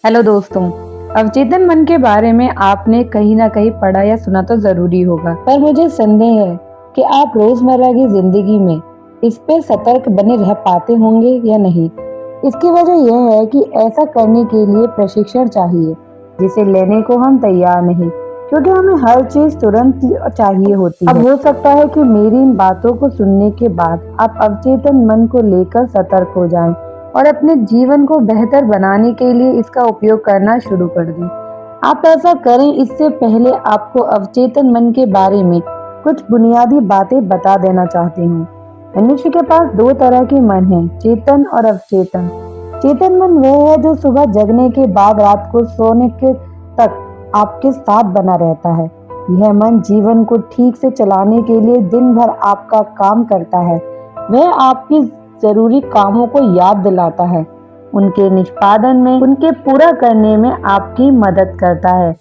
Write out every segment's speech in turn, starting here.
Hello दोस्तों। अवचेतन मन के बारे में आपने कहीं ना कहीं पढ़ा या सुना तो जरूरी होगा, पर मुझे संदेह है कि आप रोजमर्रा की जिंदगी में इस पे सतर्क बने रह पाते होंगे या नहीं। इसकी वजह यह है कि ऐसा करने के लिए प्रशिक्षण चाहिए, जिसे लेने को हम तैयार नहीं, क्योंकि हमें हर चीज तुरंत चाहिए होती है। अब हो सकता है कि मेरी इन बातों को सुनने के बाद आप अवचेतन मन को लेकर सतर्क हो जाएं और अपने जीवन को बेहतर बनाने के लिए इसका उपयोग करना शुरू कर दें। आप ऐसा करें, इससे पहले आपको अवचेतन मन के बारे में कुछ बुनियादी बातें बता देना चाहती हूँ। मनुष्य के पास दो तरह के मन हैं, चेतन और अवचेतन। चेतन मन वह है जो सुबह जगने के बाद रात को सोने के तक आपके साथ बना रहता है। यह मन जीवन को ठीक से चलाने के लिए दिन भर आपका काम करता है। वह आपकी जरूरी कामों को याद दिलाता है, उनके निष्पादन में, उनके पूरा करने में आपकी मदद करता है।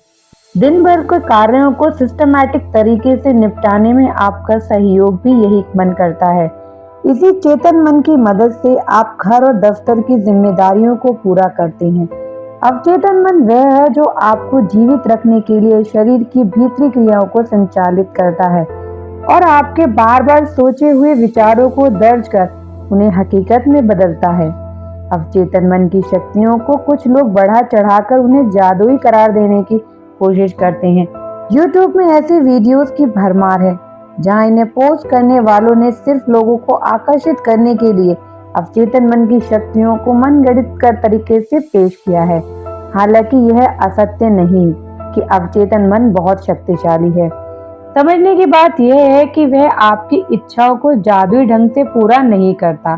दिन भर के कार्यों को सिस्टमैटिक तरीके से निपटाने में आपका सहयोग भी यही मन करता है। इसी चेतन मन की मदद से आप घर और दफ्तर की जिम्मेदारियों को पूरा करते हैं। अवचेतन मन वह है जो आपको जीवित रखने के लिए शरीर की भीतरी क्रियाओं को संचालित करता है और आपके बार बार सोचे हुए विचारों को दर्ज कर उन्हें हकीकत में बदलता है। अवचेतन मन की शक्तियों को कुछ लोग बढ़ा चढ़ाकर उन्हें जादुई करार देने की कोशिश करते हैं। YouTube में ऐसी वीडियोस की भरमार है, जहां इन्हें पोस्ट करने वालों ने सिर्फ लोगों को आकर्षित करने के लिए अवचेतन मन की शक्तियों को मनगढ़ंत कर तरीके से पेश किया है। हालांकि यह असत्य नहीं कि अवचेतन मन बहुत शक्तिशाली है। समझने की बात यह है कि वह आपकी इच्छाओं को जादुई ढंग से पूरा नहीं करता।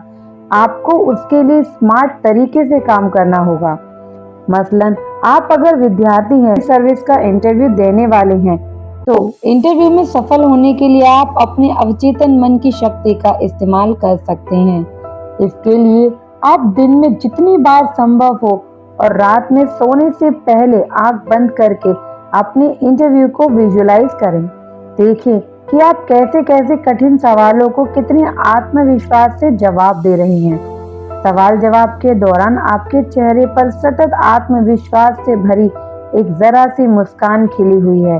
आपको उसके लिए स्मार्ट तरीके से काम करना होगा। मसलन, आप अगर विद्यार्थी हैं, सर्विस का इंटरव्यू देने वाले हैं, तो इंटरव्यू में सफल होने के लिए आप अपने अवचेतन मन की शक्ति का इस्तेमाल कर सकते हैं। इसके लिए आप दिन में जितनी बार संभव हो और रात में सोने से पहले आंख बंद करके अपने इंटरव्यू को विजुलाइज करें। देखें कि आप कैसे कैसे कठिन सवालों को कितने आत्मविश्वास से जवाब दे रहे हैं। सवाल जवाब के दौरान आपके चेहरे पर सतत आत्मविश्वास से भरी एक जरा सी मुस्कान खिली हुई है।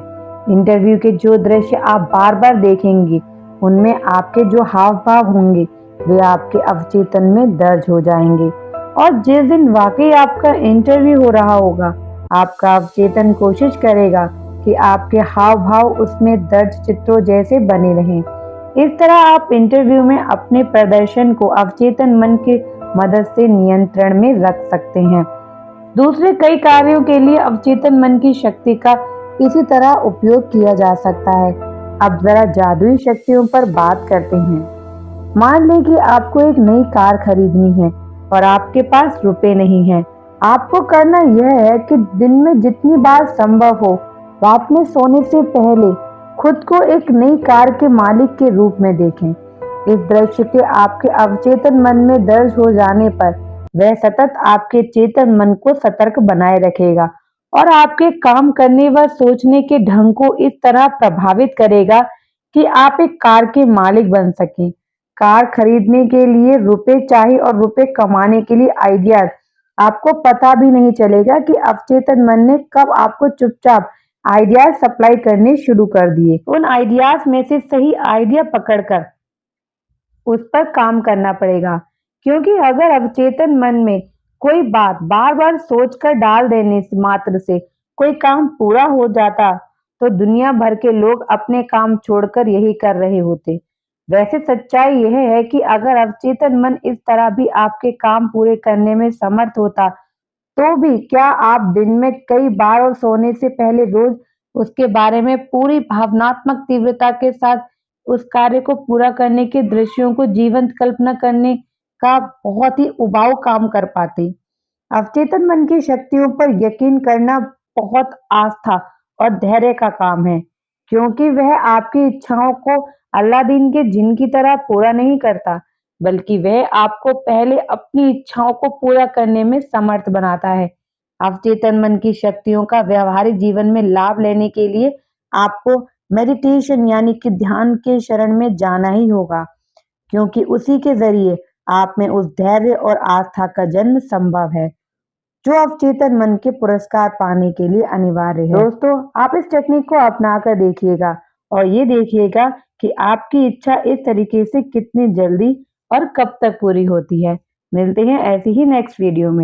इंटरव्यू के जो दृश्य आप बार बार देखेंगे, उनमें आपके जो हाव भाव होंगे, वे आपके अवचेतन में दर्ज हो जाएंगे। और जिस दिन वाकई आपका इंटरव्यू हो रहा होगा, आपका अवचेतन कोशिश करेगा कि आपके हाव भाव उसमें दर्ज चित्रों जैसे बने रहें। इस तरह आप इंटरव्यू में अपने प्रदर्शन को अवचेतन मन की मदद से नियंत्रण में रख सकते हैं। दूसरे कई कार्यों के लिए अवचेतन मन की शक्ति का इसी तरह उपयोग किया जा सकता है। अब जरा जादुई शक्तियों पर बात करते हैं। मान लें कि आपको एक नई कार खरीदनी है और आपके पास रुपए नहीं है। आपको करना यह है कि दिन में जितनी बार संभव हो, रात में सोने से पहले खुद को एक नई कार के मालिक के रूप में देखें। इस दृश्य के आपके अवचेतन मन में दर्ज हो जाने पर वह सतत आपके चेतन मन को सतर्क बनाए रखेगा और आपके काम करने व सोचने के ढंग को इस तरह प्रभावित करेगा कि आप एक कार के मालिक बन सकें। कार खरीदने के लिए रुपए चाहिए और रुपए कमाने के लिए आइडियाज। आपको पता भी नहीं चलेगा कि अवचेतन मन ने कब आपको चुपचाप आइडियाज सप्लाई करने शुरू कर दिए। उन आइडियाज में से सही आइडिया पकड़कर उस पर काम करना पड़ेगा, क्योंकि अगर अवचेतन मन में कोई बात बार बार सोच कर डाल देने से मात्र से कोई काम पूरा हो जाता, तो दुनिया भर के लोग अपने काम छोड़कर यही कर रहे होते। वैसे सच्चाई यह है कि अगर अवचेतन मन इस तरह भी आपके काम पूरे करने में समर्थ होता, तो भी क्या आप दिन में कई बार और सोने से पहले रोज उसके बारे में पूरी भावनात्मक तीव्रता के साथ उस कार्य को पूरा करने के दृश्यों को जीवंत कल्पना करने का बहुत ही उबाऊ काम कर पाते? अवचेतन मन की शक्तियों पर यकीन करना बहुत आस्था और धैर्य का काम है, क्योंकि वह आपकी इच्छाओं को अलादीन के जिन की तरह पूरा नहीं करता, बल्कि वह आपको पहले अपनी इच्छाओं को पूरा करने में समर्थ बनाता है। अवचेतन मन की शक्तियों का व्यवहारिक जीवन में लाभ लेने के लिए आपको मेडिटेशन यानी कि ध्यान के शरण में जाना ही होगा, क्योंकि उसी के जरिए आप में उस धैर्य और आस्था का जन्म संभव है। जो अवचेतन मन के पुरस्कार पाने के लिए अनिवार्य है। दोस्तों, आप इस टेक्निक को अपना कर देखिएगा और ये देखिएगा कि आपकी इच्छा इस तरीके से कितनी जल्दी और कब तक पूरी होती है। मिलते हैं ऐसी ही नेक्स्ट वीडियो में।